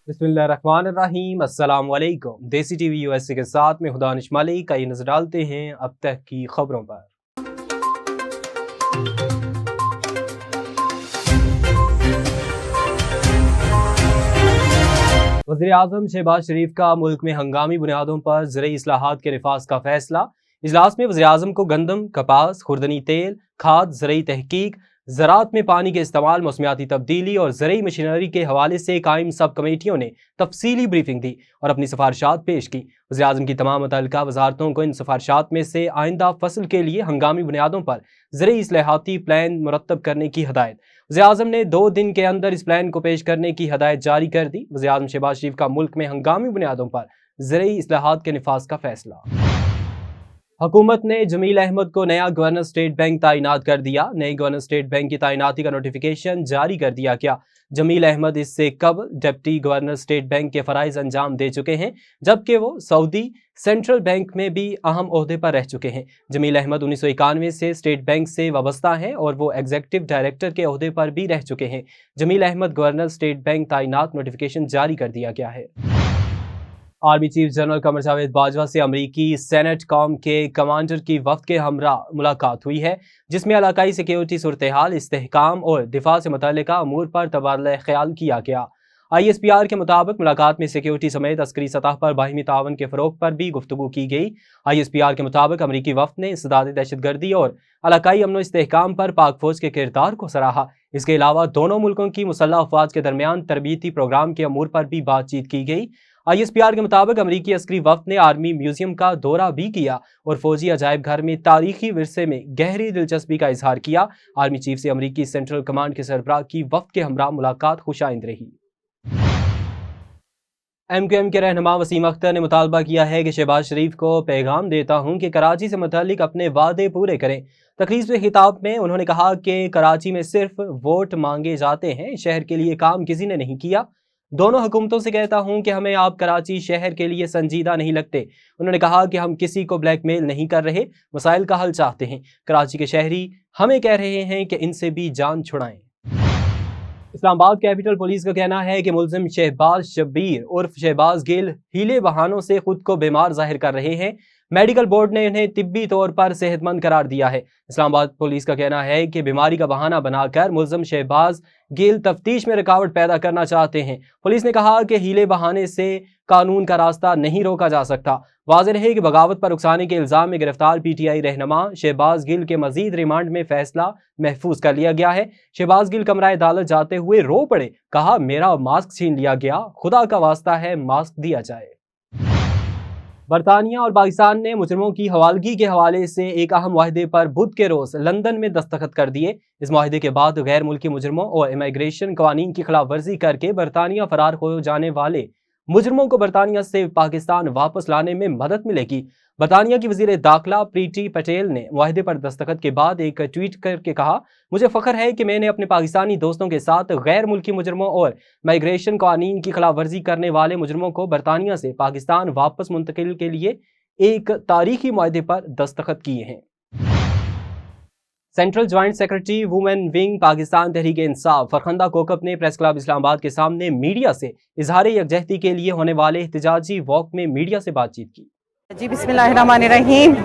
बिस्मिल्लाहिर्रहमानिर्रहीम, अस्सलाम वालेकुम। देसी टीवी यूएसए के साथ में हुदानिश मलिक। आइए नजर डालते हैं अब तक की खबरों पर। वज़ीर-ए-आज़म शहबाज शरीफ का मुल्क में हंगामी बुनियादों पर ज़रई इस्लाहात के नफाज़ का फैसला। इजलास में वज़ीर-ए-आज़म को गंदम, कपास, खुर्दनी तेल, खाद, ज़रई तहकीक, ज़राअत में पानी के इस्तेमाल, मौसमियाती तब्दीली और ज़रई मशीनरी के हवाले से कायम सब कमेटियों ने तफसीली ब्रीफिंग दी और अपनी सिफारिशात पेश की। वज़ीर-ए-आज़म की तमाम मुतल्लिका वज़ारतों को इन सिफारिशात में से आइंदा फसल के लिए हंगामी बुनियादों पर ज़रई इस्लाहाती प्लान मुरतब करने की हदायत। वज़ीर-ए-आज़म ने 2 दिन के अंदर इस प्लान को पेश करने की हदायत जारी कर दी। वज़ीर-ए-आज़म शहबाज शरीफ का मुल्क में हंगामी बुनियादों पर ज़रई इस्लाहात के नफाज़ का फैसला। हुकूमत ने जमील अहमद को नया गवर्नर स्टेट बैंक तैनात कर दिया। नए गवर्नर स्टेट बैंक की तैनाती का नोटिफिकेशन जारी कर दिया गया। जमील अहमद इससे कबल डिप्टी गवर्नर स्टेट बैंक के फराइज अंजाम दे चुके हैं, जबकि वो सऊदी सेंट्रल बैंक में भी अहम ओहदे पर रह चुके हैं। जमील अहमद 1991 से स्टेट बैंक से वाबस्ता हैं और वो एग्जीक्यूटिव डायरेक्टर के ओहदे पर भी रह चुके हैं। Jameel Ahmed governor state bank तैनात, नोटिफिकेशन जारी कर दिया गया है। Army chief general Qamar Javed Bajwa से अमरीकी सेनेट कॉम के कमांडर की वफ्द के हमरा मुलाकात हुई है, जिसमें इलाकाई सिक्योरिटी सूरत-ए-हाल, इस्तेहकाम और दिफा से मुतल्लिका अमूर पर तबादला ख्याल किया गया। ISPR के मुताबिक मुलाकात में सिक्योरिटी समेत अस्करी सतह पर बाहिमी तावन के फ़रोग पर भी गुफ्तगू की गई। ISPR के मुताबिक अमरीकी वफ्द ने इंसदादी दहशतगर्दी और इलाकाई अमन इस्तेहकाम पर पाक फौज के किरदार को सराहा। इसके अलावा दोनों मुल्कों की मुसल्लह अफवाज के दरमियान तरबीती प्रोग्राम के अमूर पर भी बातचीत की गई। ISPR के मुताबिक अमरीकी अस्करी वफ्द ने आर्मी म्यूजियम का दौरा भी किया और फौजी अजायब घर में तारीखी विरसे में गहरी दिलचस्पी का इजहार किया। आर्मी चीफ से अमरीकी सेंट्रल कमांड के सरबराह की वफ्द के हमरा मुलाकात खुशाइंद रही। MQM के रहनुमा वसीम अख्तर ने मुतालबा किया है कि शहबाज शरीफ को पैगाम देता हूं कि कराची से मुताल्लिक अपने वादे पूरे करें। तकरीर से खिताब में उन्होंने कहा कि कराची में सिर्फ वोट मांगे जाते हैं, शहर के लिए काम किसी ने नहीं किया। दोनों हुकूमतों से कहता हूं कि हमें आप कराची शहर के लिए संजीदा नहीं लगते। उन्होंने कहा कि हम किसी को ब्लैकमेल नहीं कर रहे, मसाइल का हल चाहते हैं। कराची के शहरी हमें कह रहे हैं कि इनसे भी जान छुड़ाएं। इस्लामाबाद कैपिटल पुलिस का कहना है कि मुलजिम शहबाज शब्बीर उर्फ शहबाज गिल हीले बहानों से खुद को बीमार जाहिर कर रहे हैं। मेडिकल बोर्ड ने इन्हें तिब्बी तौर पर सेहतमंद करार दिया है। इस्लामाबाद पुलिस का कहना है कि बीमारी का बहाना बनाकर मुलजिम शहबाज गिल तफ्तीश में रुकावट पैदा करना चाहते हैं। पुलिस ने कहा कि हीले बहाने से कानून का रास्ता नहीं रोका जा सकता। वाज़ेह रहे कि बगावत पर उकसाने के इल्जाम में गिरफ्तार PTI रहनुमा शहबाज गिल के मजीद रिमांड में फैसला महफूज कर लिया गया है। शहबाज गिल कमरा अदालत जाते हुए रो पड़े, कहा मेरा मास्क छीन लिया गया, खुदा का वास्ता है मास्क दिया जाए। बरतानिया और पाकिस्तान ने मुजरिमों की हवालगी के हवाले से एक अहम मुआहदे पर बुध के रोज लंदन में दस्तखत कर दिए। इस मुआहदे के बाद गैर मुल्की मुजरिमों और इमिग्रेशन कवानीन की खिलाफ वर्जी करके बरतानिया फरार हो जाने वाले मुजरिमों को बरतानिया से पाकिस्तान वापस लाने में मदद मिलेगी। बरतानिया की वजीर दाखिला प्रीति पटेल ने मुआहदे पर दस्तखत के बाद एक ट्वीट करके कहा, मुझे फख्र है कि मैंने अपने पाकिस्तानी दोस्तों के साथ गैर मुल्की मुजरिमों और माइग्रेशन कानून की खिलाफ वर्जी करने वाले मुजरिमों को बरतानिया से पाकिस्तान वापस मुंतकिल के लिए एक तारीखी मुआहदे पर दस्तखत किए हैं। Central joint secretary women wing Pakistan Tehreek Insaf Farkhanda Kokab ने प्रेस क्लब इस्लामाबाद के सामने मीडिया से इजहार यकजहती के लिए होने वाले एहतजाजी वॉक में मीडिया से बातचीत की। जी बिस्मिल्लाहिर्रहमानिर्रहीम।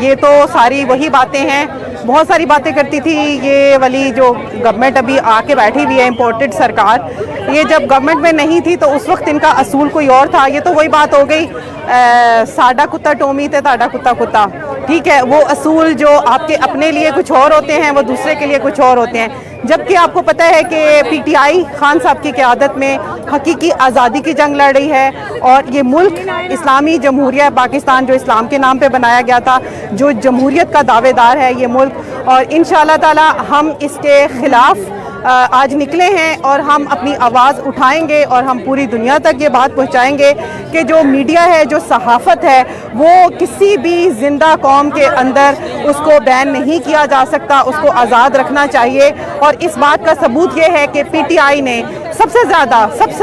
ये तो सारी वही बातें हैं, बहुत सारी बातें करती थी ये वाली जो गवर्नमेंट अभी आके बैठी हुई है, इम्पोर्टेड सरकार। ये जब गवर्नमेंट में नहीं थी तो उस वक्त इनका असूल कोई और था। ये तो वही बात हो गई, साडा कुत्ता टोमी थे ताडा कुत्ता कुत्ता, ठीक है। वो असूल जो आपके अपने लिए कुछ और होते हैं वो दूसरे के लिए कुछ और होते हैं। जबकि आपको पता है कि PTI खान साहब की क़यादत में हकीकी आज़ादी की जंग लड़ रही है और ये मुल्क इस्लामी जमहूरिया पाकिस्तान जो इस्लाम के नाम पे बनाया गया था, जो जमहूरियत का दावेदार है ये मुल्क, और इंशाअल्लाह ताला हम इसके ख़िलाफ़ आज निकले हैं और हम अपनी आवाज़ उठाएंगे और हम पूरी दुनिया तक ये बात पहुंचाएंगे कि जो मीडिया है, जो सहाफ़त है, वो किसी भी ज़िंदा कौम के अंदर उसको बैन नहीं किया जा सकता, उसको आज़ाद रखना चाहिए। और इस बात का सबूत ये है कि PTI ने सबसे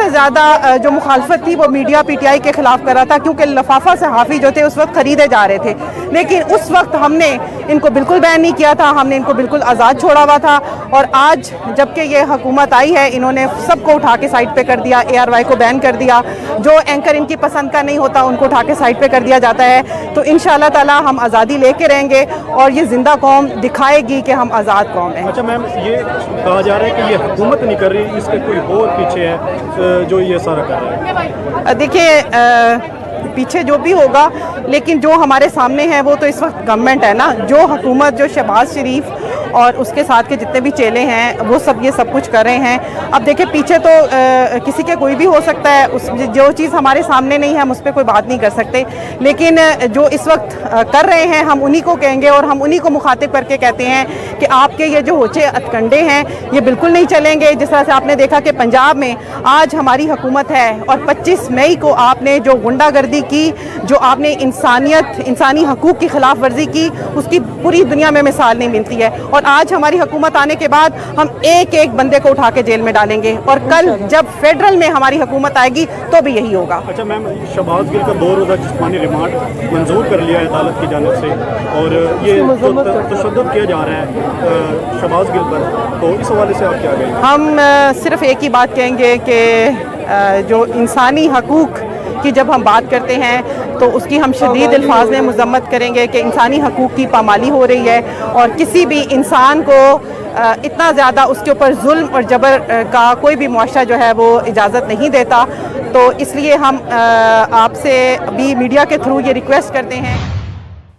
ज़्यादा जो मुखालफत थी वो मीडिया PTI के ख़िलाफ़ कर रहा था, क्योंकि लफाफा सहाफ़ी जो थे उस वक्त ख़रीदे जा रहे थे। लेकिन उस वक्त हमने इनको बिल्कुल बैन नहीं किया था, हमने इनको बिल्कुल आज़ाद छोड़ा हुआ था। और आज जबकि ये हुकूमत आई है, इन्होंने सबको उठा के साइड पे कर दिया, ARY को बैन कर दिया, जो एंकर इनकी पसंद का नहीं होता उनको उठा के साइड पे कर दिया जाता है। तो इंशाअल्लाह ताला हम आज़ादी लेके रहेंगे और ये ज़िंदा कौम दिखाएगी कि हम आज़ाद कौम हैं। अच्छा मैम, ये कहा जा रहा है कि ये हुकूमत नहीं कर रही, इसके कोई और पीछे है जो ये सारा कर रहा है? देखिए, पीछे जो भी होगा, लेकिन जो हमारे सामने है वो तो इस वक्त गवर्नमेंट है ना, जो हुकूमत, जो शहबाज शरीफ और उसके साथ के जितने भी चेले हैं वो सब ये सब कुछ कर रहे हैं। अब देखिए, पीछे तो किसी के कोई भी हो सकता है, उस जो चीज़ हमारे सामने नहीं है हम उस पर कोई बात नहीं कर सकते, लेकिन जो इस वक्त कर रहे हैं हम उन्हीं को कहेंगे और हम उन्हीं को मुखातिब करके कहते हैं कि आपके ये जो होचे हथकंडे हैं ये बिल्कुल नहीं चलेंगे। जिस तरह से आपने देखा कि पंजाब में आज हमारी हुकूमत है और 25 मई को आपने जो गुंडागर्दी की, जो आपने इंसानी हकूक़ की खिलाफ वर्जी की, उसकी पूरी दुनिया में मिसाल नहीं मिलती है। और आज हमारी हुकूमत आने के बाद हम एक एक बंदे को उठा के जेल में डालेंगे और कल जब फेडरल में हमारी हुकूमत आएगी तो भी यही होगा। अच्छा मैम, शहबाज गिल का 2 रोज़ा जिस्मानी रिमांड मंजूर कर लिया है अदालत की जानिब से, और ये जो तशद्दुद किया जा रहा है शहबाज गिल पर, तो इस हवाले से आप क्या कहेंगे? हम सिर्फ एक ही बात कहेंगे कि जो इंसानी हकूक़ की जब हम बात करते हैं तो उसकी हम शदीद अल्फाज में मज़म्मत करेंगे कि इंसानी हकूक़ की पामाली हो रही है और किसी भी इंसान को इतना ज़्यादा उसके ऊपर जुल्म और जबर का कोई भी मुआशरा जो है वो इजाज़त नहीं देता। तो इसलिए हम आपसे अभी मीडिया के थ्रू ये रिक्वेस्ट करते हैं।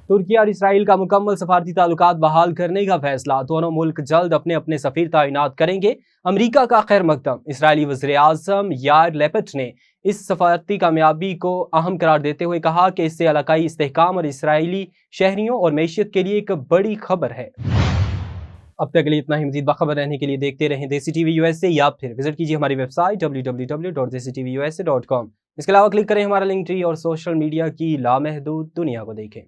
तुर्की और इसराइल का मुकम्मल सफारती ताल्लुकात बहाल करने का फैसला, दोनों मुल्क जल्द अपने अपने सफीर तैनात करेंगे। अमरीका का खैर मकदम। इसराइली वज़ीर आज़म यार लैपिड ने इस सफारती कामयाबी को अहम करार देते हुए कहा कि इससे इलाकाई इस्तेहकाम और इसराइली शहरियों और मैशियत के लिए एक बड़ी खबर है। अब तक के लिए इतना ही। मज़ीद बाखबर रहने के लिए देखते रहें देसी TV USA या फिर विजिट कीजिए हमारी वेबसाइट www.desitvusa.com। इसके अलावा क्लिक करें हमारा लिंक ट्री और सोशल मीडिया की लामहदूद दुनिया को देखें।